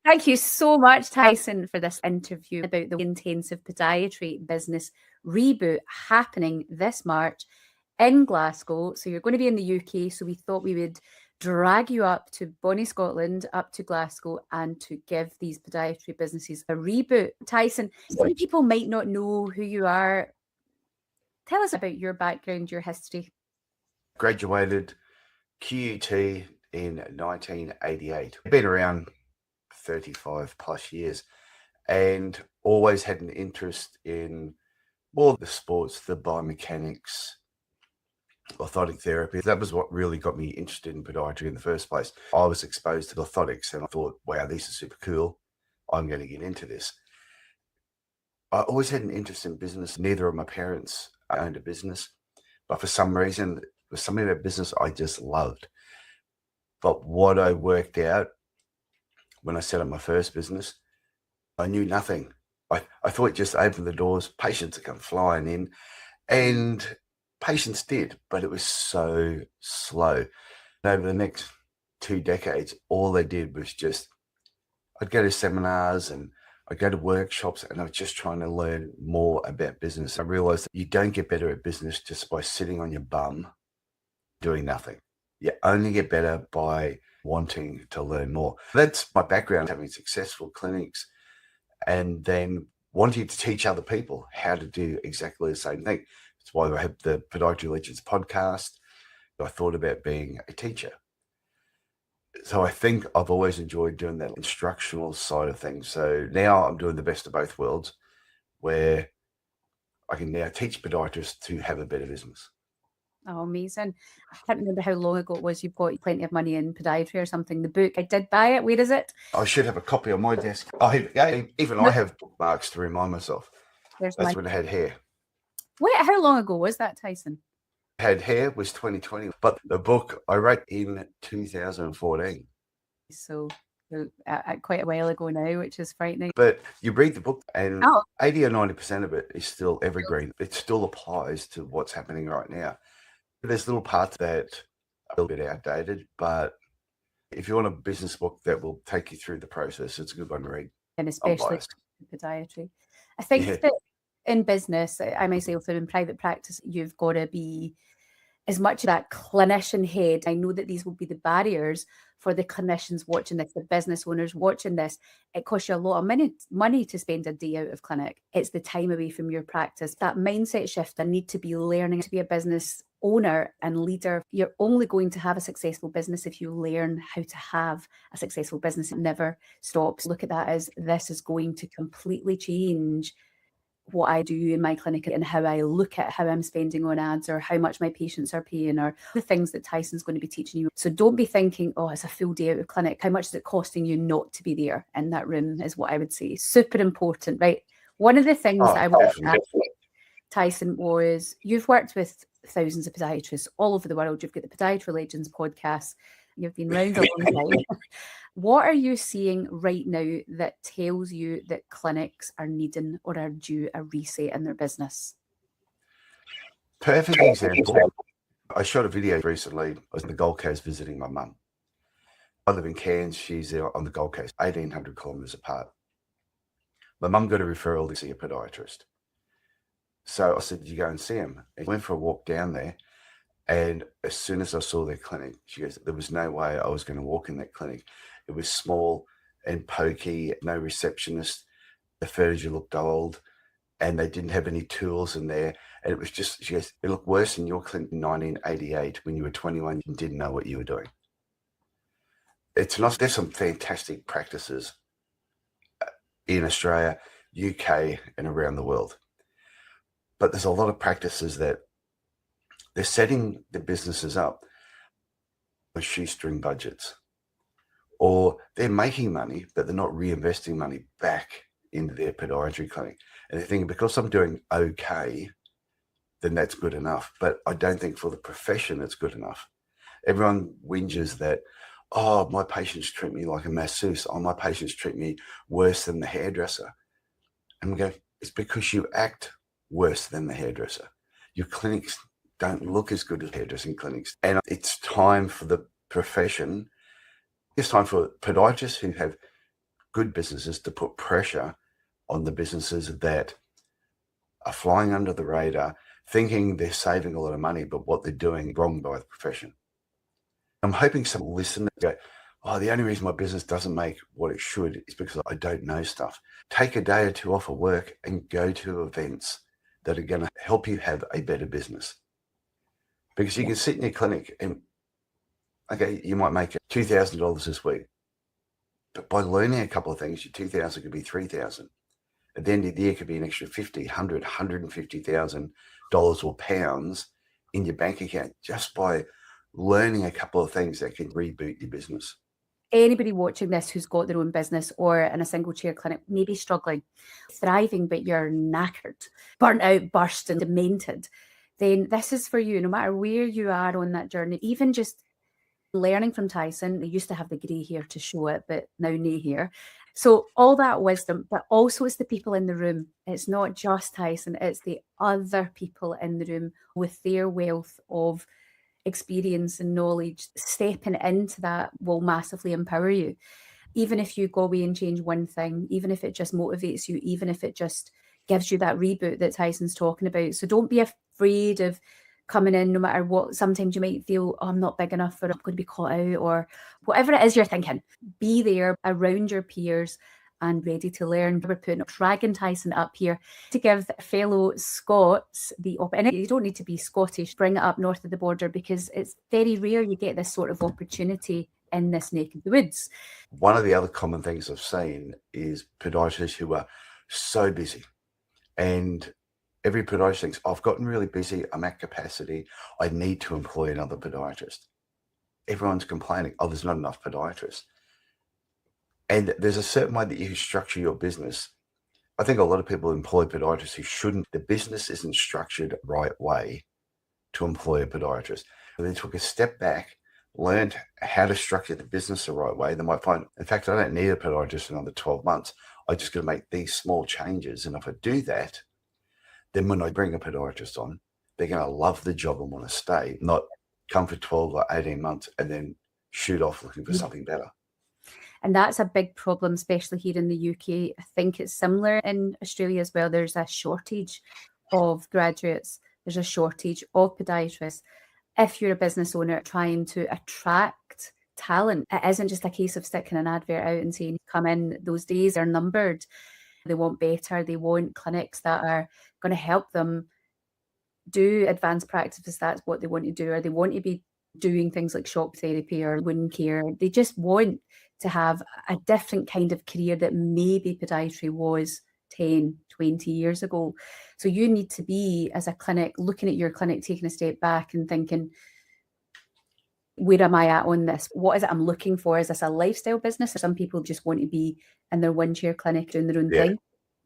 Thank you so much, Tyson, for this interview about the Intensive Podiatry Business Reboot happening this March in Glasgow. So you're going to be in the UK, so we thought we would drag you up to Bonnie, Scotland, up to Glasgow, and to give these podiatry businesses a reboot. Tyson, some people might not know who you are. Tell us about your background, your history. Graduated QUT in 1988. Been around 35 plus years and always had an interest in more the sports, the biomechanics, orthotic therapy. That was what really got me interested in podiatry in the first place. I was exposed to orthotics and I thought, wow, this is super cool. I'm going to get into this. I always had an interest in business. Neither of my parents owned a business, but for some reason, it was something about business I just loved. But what I worked out when I set up my first business, I knew nothing. I thought just open the doors, patients would come flying in, and patients did, but it was so slow. And over the next 2 decades, all they did was just, I'd go to seminars and I'd go to workshops and I was just trying to learn more about business. I realized that you don't get better at business just by sitting on your bum doing nothing. You only get better by wanting to learn more. That's my background, having successful clinics and then wanting to teach other people how to do exactly the same thing. That's why I have the Podiatry Legends podcast. I thought about being a teacher. So I think I've always enjoyed doing that instructional side of things. So now I'm doing the best of both worlds where I can now teach podiatrists to have a better business. Oh, amazing. I can't remember how long ago it was you bought Plenty of Money in Podiatry or something. The book, I did buy it. Where is it? I should have a copy on my desk. I have bookmarks to remind myself. That's when I had hair. Wait, how long ago was that, Tyson? Had hair was 2020, but the book I wrote in 2014. So quite a while ago now, which is frightening. But you read the book and 80 or 90% of it is still evergreen. It still applies to what's happening right now. There's little parts that are a little bit outdated, but if you want a business book that will take you through the process, it's a good one to read. And especially podiatry. I think that in business, I myself am in private practice, you've got to be as much of that clinician head. I know that these will be the barriers for the clinicians watching this, the business owners watching this. It costs you a lot of money to spend a day out of clinic. It's the time away from your practice. That mindset shift, I need to be learning to be a business owner and leader. You're only going to have a successful business if you learn how to have a successful business. It never stops. Look at that as this is going to completely change what I do in my clinic and how I look at how I'm spending on ads or how much my patients are paying or the things that Tyson's going to be teaching you. So don't be thinking, oh, it's a full day out of clinic. How much is it costing you not to be there in that room is what I would say. Super important, right? One of the things that I would ask Tyson was, you've worked with thousands of podiatrists all over the world. You've got the Podiatry Legends Podcast. You've been around a long time. What are you seeing right now that tells you that clinics are needing or are due a reset in their business? Perfect example. I shot a video recently. I was in the Gold Coast visiting my mum. I live in Cairns. She's on the Gold Coast, 1,800 kilometres apart. My mum got a referral to see a podiatrist. So I said, did you go and see him? I went for a walk down there. And as soon as I saw their clinic, she goes, there was no way I was going to walk in that clinic. It was small and pokey, no receptionist. The furniture looked old and they didn't have any tools in there. And it was just, she goes, it looked worse in your clinic in 1988 when you were 21 and didn't know what you were doing. It's not, there's some fantastic practices in Australia, UK, and around the world. But there's a lot of practices that they're setting the businesses up with shoestring budgets, or they're making money, but they're not reinvesting money back into their podiatry clinic. And they're thinking, because I'm doing okay, then that's good enough. But I don't think for the profession it's good enough. Everyone whinges that, oh, my patients treat me like a masseuse. Oh, my patients treat me worse than the hairdresser. And we go, it's because you act worse than the hairdresser. Your clinics don't look as good as hairdressing clinics. And it's time for the profession. It's time for podiatrists who have good businesses to put pressure on the businesses that are flying under the radar, thinking they're saving a lot of money, but what they're doing wrong by the profession. I'm hoping some listeners go, oh, the only reason my business doesn't make what it should is because I don't know stuff. Take a day or two off of work and go to events that are going to help you have a better business. Because you can sit in your clinic and, okay, you might make $2,000 this week. But by learning a couple of things, your 2,000 could be 3,000. At the end of the year, it could be an extra $50,000, $100,000, $150,000 or pounds in your bank account just by learning a couple of things that can reboot your business. Anybody watching this who's got their own business or in a single chair clinic, maybe struggling, thriving, but you're knackered, burnt out, burst and demented, then this is for you, no matter where you are on that journey. Even just learning from Tyson, they used to have the grey hair to show it, but now no hair. So all that wisdom, but also it's the people in the room. It's not just Tyson, it's the other people in the room with their wealth of experience and knowledge. Stepping into that will massively empower you. Even if you go away and change one thing, even if it just motivates you, even if it just gives you that reboot that Tyson's talking about. So don't be afraid of coming in, no matter what. Sometimes you might feel, oh, I'm not big enough, or I'm going to be caught out, or whatever it is you're thinking. Be there around your peers and ready to learn. We're dragging Tyson up here to give fellow Scots the opportunity. You don't need to be Scottish, bring it up north of the border, because it's very rare you get this sort of opportunity in this neck of the woods. One of the other common things I've seen is podiatrists who are so busy, and every podiatrist thinks, I've gotten really busy, I'm at capacity, I need to employ another podiatrist. Everyone's complaining, oh, there's not enough podiatrists. And there's a certain way that you structure your business. I think a lot of people employ podiatrists who shouldn't. The business isn't structured the right way to employ a podiatrist. They took a step back, learned how to structure the business the right way. They might find, in fact, I don't need a podiatrist for another 12 months. I just got to make these small changes. And if I do that, then when I bring a podiatrist on, they're going to love the job and want to stay, not come for 12 or 18 months and then shoot off looking for something better. And that's a big problem, especially here in the UK. I think it's similar in Australia as well. There's a shortage of graduates. There's a shortage of podiatrists. If you're a business owner trying to attract talent, it isn't just a case of sticking an advert out and saying, come in. Those days are numbered. They want better. They want clinics that are going to help them do advanced practices. That's what they want to do. Or they want to be doing things like shock therapy or wound care. They just want to have a different kind of career that maybe podiatry was 10, 20 years ago. So you need to be, as a clinic, looking at your clinic, taking a step back and thinking, where am I at on this? What is it I'm looking for? Is this a lifestyle business? Or some people just want to be in their one-chair clinic doing their own thing.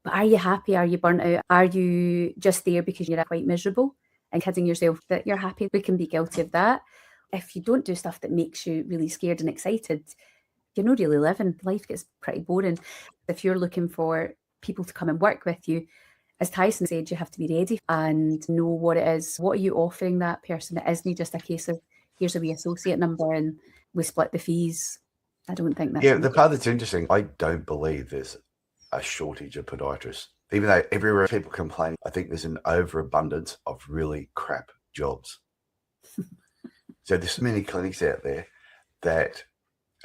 But are you happy? Are you burnt out? Are you just there because you're quite miserable and kidding yourself that you're happy? We can be guilty of that. If you don't do stuff that makes you really scared and excited, you're not really living. Life gets pretty boring. If you're looking for people to come and work with you, as Tyson said, you have to be ready and know what it is. What are you offering that person? It isn't just a case of, here's a wee associate number and we split the fees. I don't think that. Yeah, the part that's interesting, I don't believe there's a shortage of podiatrists. Even though everywhere people complain, I think there's an overabundance of really crap jobs. So there's so many clinics out there that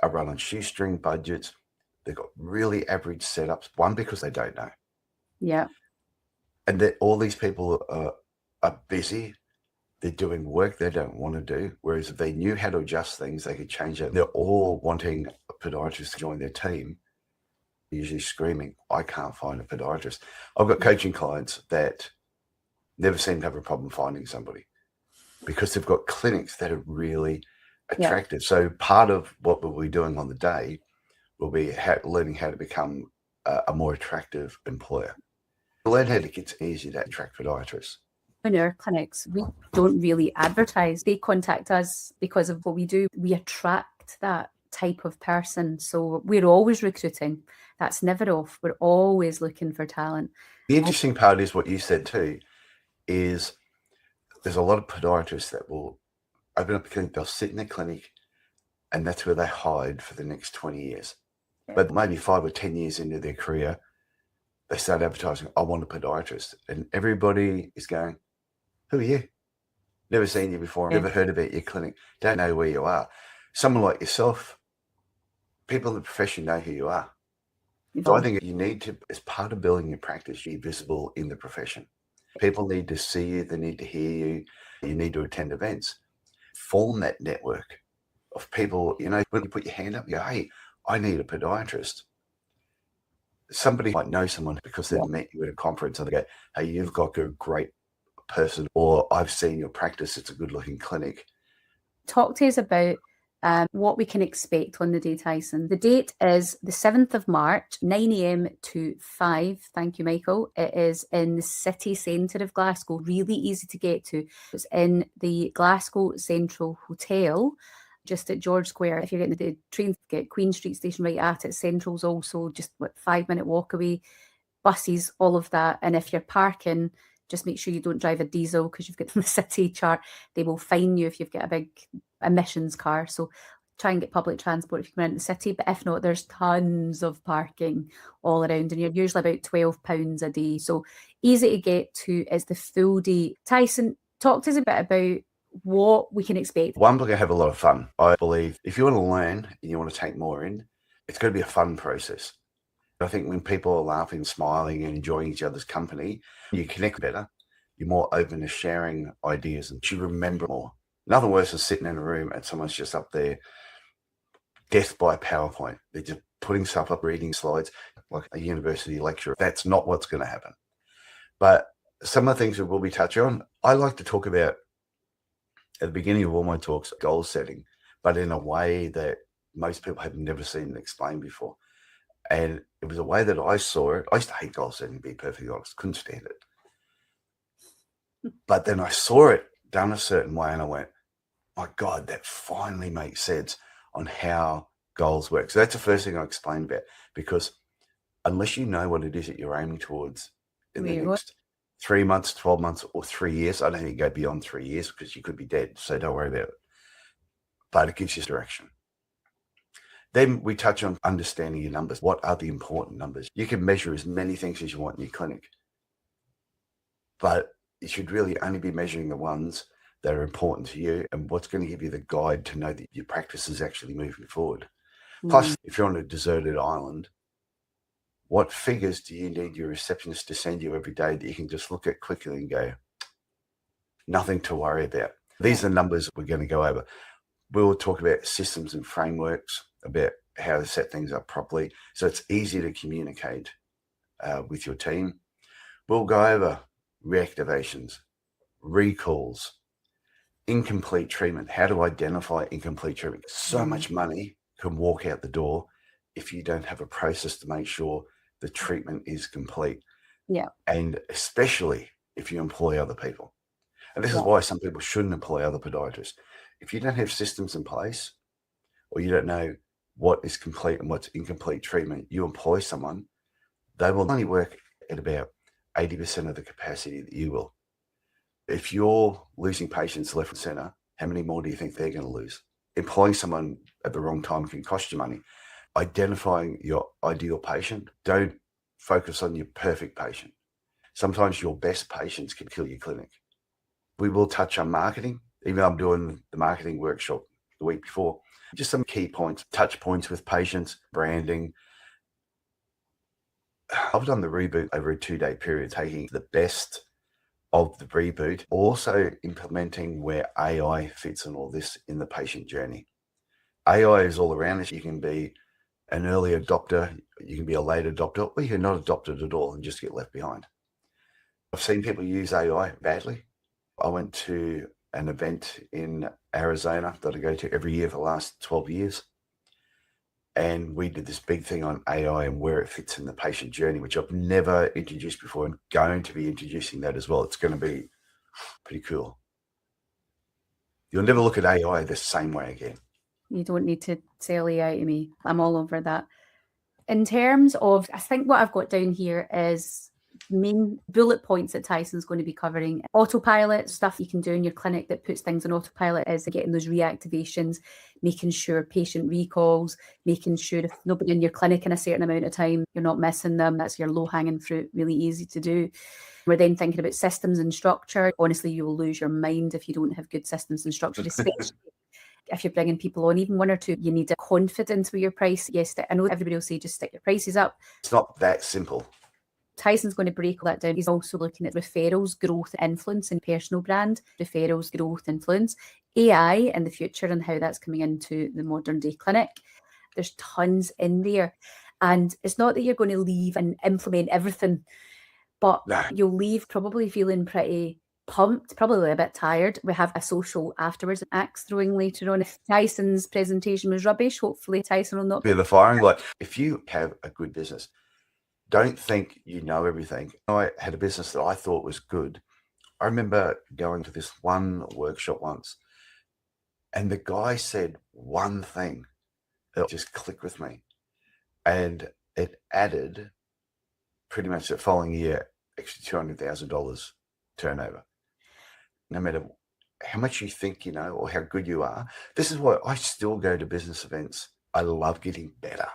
are run on shoestring budgets. They've got really average setups. One, because they don't know. Yeah. And that all these people are busy. They're doing work they don't want to do. Whereas if they knew how to adjust things, they could change it. They're all wanting a podiatrist to join their team, usually screaming, I can't find a podiatrist. I've got coaching clients that never seem to have a problem finding somebody because they've got clinics that are really attractive. Yeah. So part of what we'll be doing on the day will be learning how to become a more attractive employer. Learn how to get it easier to attract podiatrists. In our clinics, we don't really advertise. They contact us because of what we do. We attract that type of person. So we're always recruiting. That's never off. We're always looking for talent. The interesting part is what you said too, is there's a lot of podiatrists that will open up a clinic, they'll sit in a clinic, and that's where they hide for the next 20 years. But maybe 5 or 10 years into their career, they start advertising, I want a podiatrist. And everybody is going, who are you? Never seen you before, never heard about your clinic, don't know where you are. Someone like yourself, people in the profession know who you are. So I think you need to, as part of building your practice, be visible in the profession. People need to see you, they need to hear you, you need to attend events. Form that network of people, when you put your hand up, you go, hey, I need a podiatrist. Somebody might know someone because they've met you at a conference and they go, hey, you've got a great person, or I've seen your practice, it's a good looking clinic. Talk to us about what we can expect on the day, Tyson. The date is the 7th of March, 9 a.m. to 5. Thank you, Michael. It is in the city centre of Glasgow, really easy to get to. It's in the Glasgow Central Hotel, just at George Square. If you're getting the train, get Queen Street Station right at it. Central's also just 5-minute walk away. Buses, all of that. And if you're parking, just make sure you don't drive a diesel, because you've got the city chart. They will fine you if you've got a big emissions car. So try and get public transport if you come into the city. But if not, there's tons of parking all around, and you're usually about £12 a day. So easy to get to. It's the full day. Tyson, talk to us a bit about what we can expect. One, we're going to have a lot of fun. I believe if you want to learn and you want to take more in, it's going to be a fun process. I think when people are laughing, smiling, and enjoying each other's company, you connect better. You're more open to sharing ideas, and you remember more. Nothing worse than sitting in a room and someone's just up there, death by PowerPoint. They're just putting stuff up, reading slides like a university lecturer. That's not what's going to happen. But some of the things that we'll be touching on, I like to talk about at the beginning of all my talks, goal setting, but in a way that most people have never seen it explained before. And it was a way that I saw it. I used to hate goal setting, to be perfectly honest. Couldn't stand it. But then I saw it done a certain way and I went, my God, that finally makes sense on how goals work. So that's the first thing I explained about, because unless you know what it is that you're aiming towards in the next 3 months, 12 months, or 3 years, I don't think you go beyond 3 years because you could be dead. So don't worry about it. But it gives you direction. Then we touch on understanding your numbers. What are the important numbers? You can measure as many things as you want in your clinic, but you should really only be measuring the ones that are important to you and what's going to give you the guide to know that your practice is actually moving forward. Plus, if you're on a deserted island, what figures do you need your receptionist to send you every day that you can just look at quickly and go, nothing to worry about? These are numbers we're going to go over. We'll talk about systems and frameworks, about how to set things up properly so it's easy to communicate with your team. We'll go over reactivations, recalls, incomplete treatment, how to identify incomplete treatment. So much money can walk out the door if you don't have a process to make sure the treatment is complete. Yeah. And especially if you employ other people. And this is why some people shouldn't employ other podiatrists. If you don't have systems in place, or you don't know what is complete and what's incomplete treatment, you employ someone, they will only work at about 80% of the capacity that you will. If you're losing patients left and center, how many more do you think they're going to lose? Employing someone at the wrong time can cost you money. Identifying your ideal patient, don't focus on your perfect patient. Sometimes your best patients can kill your clinic. We will touch on marketing, even though I'm doing the marketing workshop the week before. Just some key points, touch points with patients, branding. I've done the reboot over a 2-day period, taking the best of the reboot, also implementing where AI fits in all this in the patient journey. AI is all around us. You can be an early adopter, you can be a late adopter, or you can not adopt it at all and just get left behind. I've seen people use AI badly. I went to an event in Arizona that I go to every year for the last 12 years. And we did this big thing on AI and where it fits in the patient journey, which I've never introduced before. I'm going to be introducing that as well. It's going to be pretty cool. You'll never look at AI the same way again. You don't need to sell AI to me. I'm all over that. In terms of, I think what I've got down here is main bullet points that Tyson's going to be covering. Autopilot, stuff you can do in your clinic that puts things on autopilot, is getting those reactivations, making sure patient recalls, making sure if nobody in your clinic in a certain amount of time, you're not missing them. That's your low-hanging fruit, really easy to do. We're then thinking about systems and structure. Honestly, you will lose your mind if you don't have good systems and structure, especially if you're bringing people on, even one or two. You need a confidence with your price. Yes, I know everybody will say just stick your prices up. It's not that simple. Tyson's going to break all that down. He's also looking at referrals, growth, influence, and personal brand. Referrals, growth, influence, AI in the future, and how that's coming into the modern day clinic. There's tons in there. And it's not that you're going to leave and implement everything, but you'll leave probably feeling pretty pumped, probably a bit tired. We have a social afterwards, axe throwing later on. If Tyson's presentation was rubbish, hopefully Tyson will not be the firing line. If you have a good business, don't think you know everything. I had a business that I thought was good. I remember going to this one workshop once, and the guy said one thing that just clicked with me, and it added pretty much the following year extra $200,000 turnover. No matter how much you think you know or how good you are, this is why I still go to business events. I love getting better,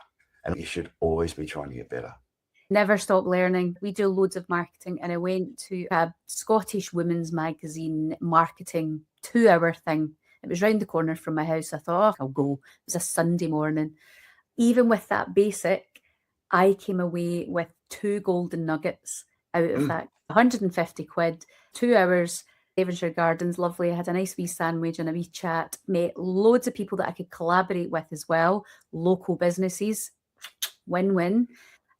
and you should always be trying to get better. Never stop learning. We do loads of marketing, and I went to a Scottish women's magazine marketing 2-hour thing. It was round the corner from my house. I thought, I'll go. It was a Sunday morning. Even with that basic, I came away with 2 golden nuggets out of that. 150 quid, 2 hours, Devonshire Gardens, lovely. I had a nice wee sandwich and a wee chat. Met loads of people that I could collaborate with as well. Local businesses, win-win.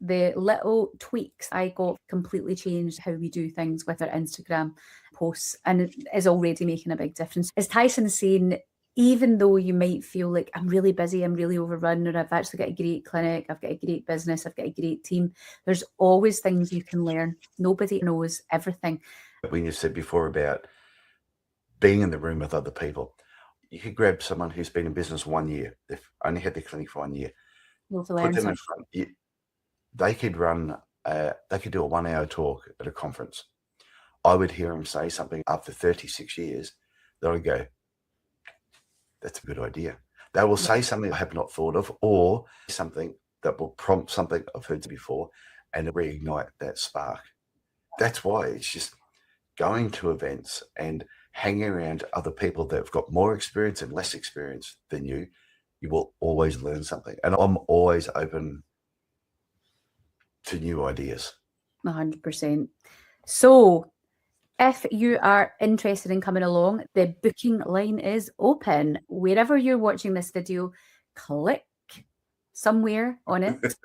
The little tweaks I got completely changed how we do things with our Instagram posts, and it is already making a big difference. As Tyson's saying, even though you might feel like I'm really busy, I'm really overrun, or I've actually got a great clinic, I've got a great business, I've got a great team, there's always things you can learn. Nobody knows everything. When you said before about being in the room with other people, you could grab someone who's been in business 1 year, they've only had their clinic for 1 year, You'll put learn them in something. front. They could do a 1-hour talk at a conference. I would hear them say something after 36 years that I go, that's a good idea. They will say something I have not thought of, or something that will prompt something I've heard before and reignite that spark. That's why it's just going to events and hanging around other people that have got more experience and less experience than you. You will always learn something. And I'm always open to new ideas. 100%. So if you are interested in coming along, the booking line is open. Wherever you're watching this video, click somewhere on it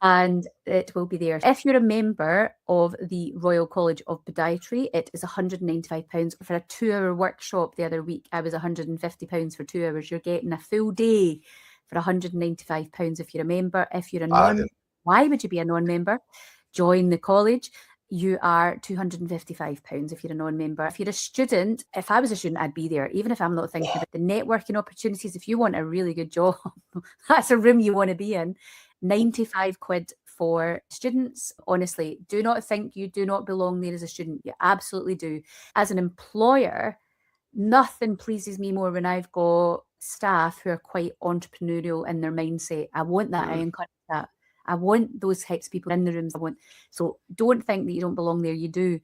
and it will be there. If you're a member of the Royal College of Podiatry, it is £195. For a 2-hour workshop the other week, I was £150 for 2 hours. You're getting a full day for £195 if you're a member. If you're a non, why would you be a non-member? Join the college. You are £255 if you're a non-member. If you're a student, if I was a student, I'd be there, even if I'm not thinking about the networking opportunities. If you want a really good job, that's a room you want to be in. 95 quid for students. Honestly, do not think you do not belong there as a student. You absolutely do. As an employer, nothing pleases me more when I've got staff who are quite entrepreneurial in their mindset. I want that. I encourage that. I want those types of people in the rooms. So don't think that you don't belong there. You do.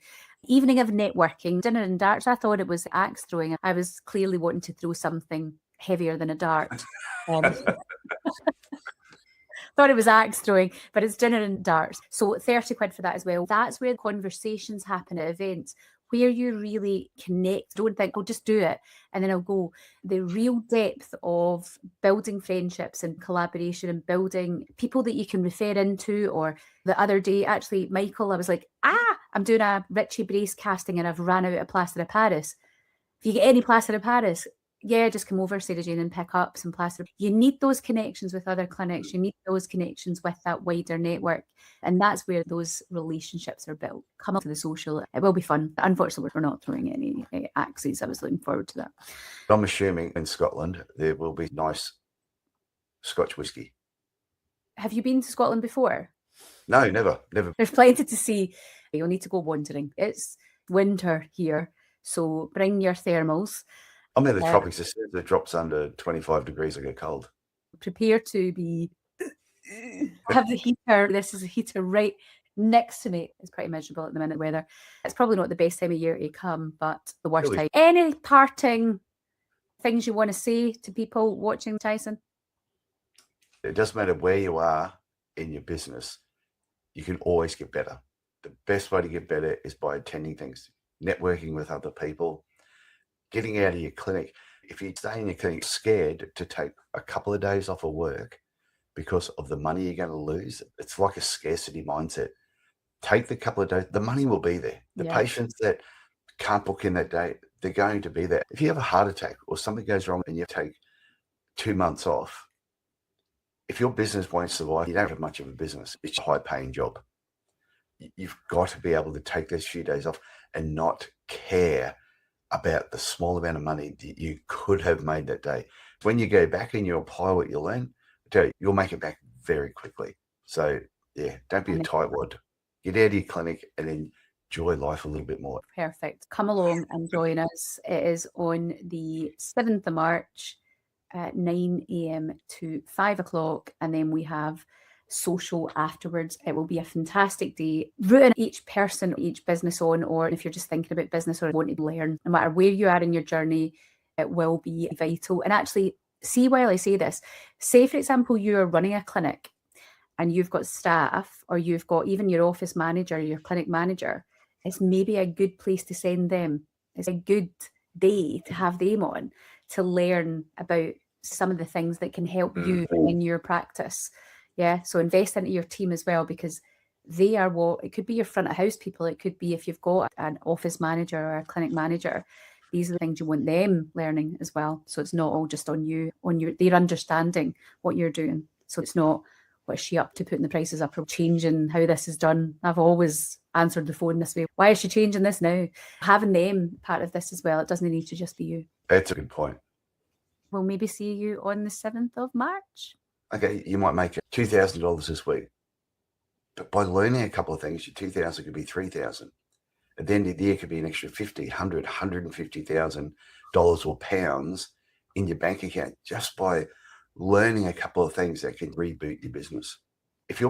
Evening of networking, dinner and darts. I thought it was axe throwing. I was clearly wanting to throw something heavier than a dart. Thought it was axe throwing, but it's dinner and darts. So 30 quid for that as well. That's where conversations happen at events, where you really connect. Don't think, oh, just do it and then I'll go. The real depth of building friendships and collaboration and building people that you can refer into. Or the other day, actually, Michael, I was like, I'm doing a Richie Brace casting and I've ran out of plaster of Paris. If you get any plaster of Paris, yeah, just come over, Sarah Jane, and pick up some plaster. You need those connections with other clinics. You need those connections with that wider network. And that's where those relationships are built. Come up to the social. It will be fun. Unfortunately, we're not throwing any axes. I was looking forward to that. I'm assuming in Scotland, there will be nice Scotch whiskey. Have you been to Scotland before? No, never. There's plenty to see. You'll need to go wandering. It's winter here, so bring your thermals. I'm in the tropics. As soon as it drops under 25 degrees, I get cold. Prepare to be have the heater. This is a heater right next to me. It's pretty miserable at the minute, weather. It's probably not the best time of year to come, but the worst time. Any parting things you want to say to people watching, Tyson? It doesn't matter where you are in your business, you can always get better. The best way to get better is by attending things, networking with other people, getting out of your clinic. If you stay in your clinic scared to take a couple of days off of work because of the money you're going to lose, it's like a scarcity mindset. Take the couple of days, the money will be there. The patients that can't book in that day, they're going to be there. If you have a heart attack or something goes wrong and you take 2 months off, if your business won't survive, you don't have much of a business. It's a high-paying job. You've got to be able to take those few days off and not care about the small amount of money that you could have made that day. When you go back and you apply what you learn, you'll make it back very quickly. So, yeah, don't be a tightwad. Get out of your clinic and enjoy life a little bit more. Perfect. Come along and join us. It is on the 7th of March at 9 a.m. to 5 o'clock. And then we have social afterwards. It will be a fantastic day. Rooting each person, each business on, or if you're just thinking about business or wanting to learn, no matter where you are in your journey, it will be vital. And actually, see, while I say this, say, for example, you're running a clinic and you've got staff, or you've got even your office manager, your clinic manager, it's maybe a good place to send them. It's a good day to have them on to learn about some of the things that can help you in your practice. Yeah, so invest into your team as well, because they are it could be your front of house people. It could be if you've got an office manager or a clinic manager. These are the things you want them learning as well. So it's not all just on you, they're understanding what you're doing. So it's not, what's she up to putting the prices up or changing how this is done? I've always answered the phone this way. Why is she changing this now? Having them part of this as well. It doesn't need to just be you. That's a good point. We'll maybe see you on the 7th of March. Okay, you might make $2,000 this week. But by learning a couple of things, your $2,000 could be $3,000. At the end of the year, it could be an extra $50,000, $100,000, $150,000 or pounds in your bank account just by learning a couple of things that can reboot your business. If you're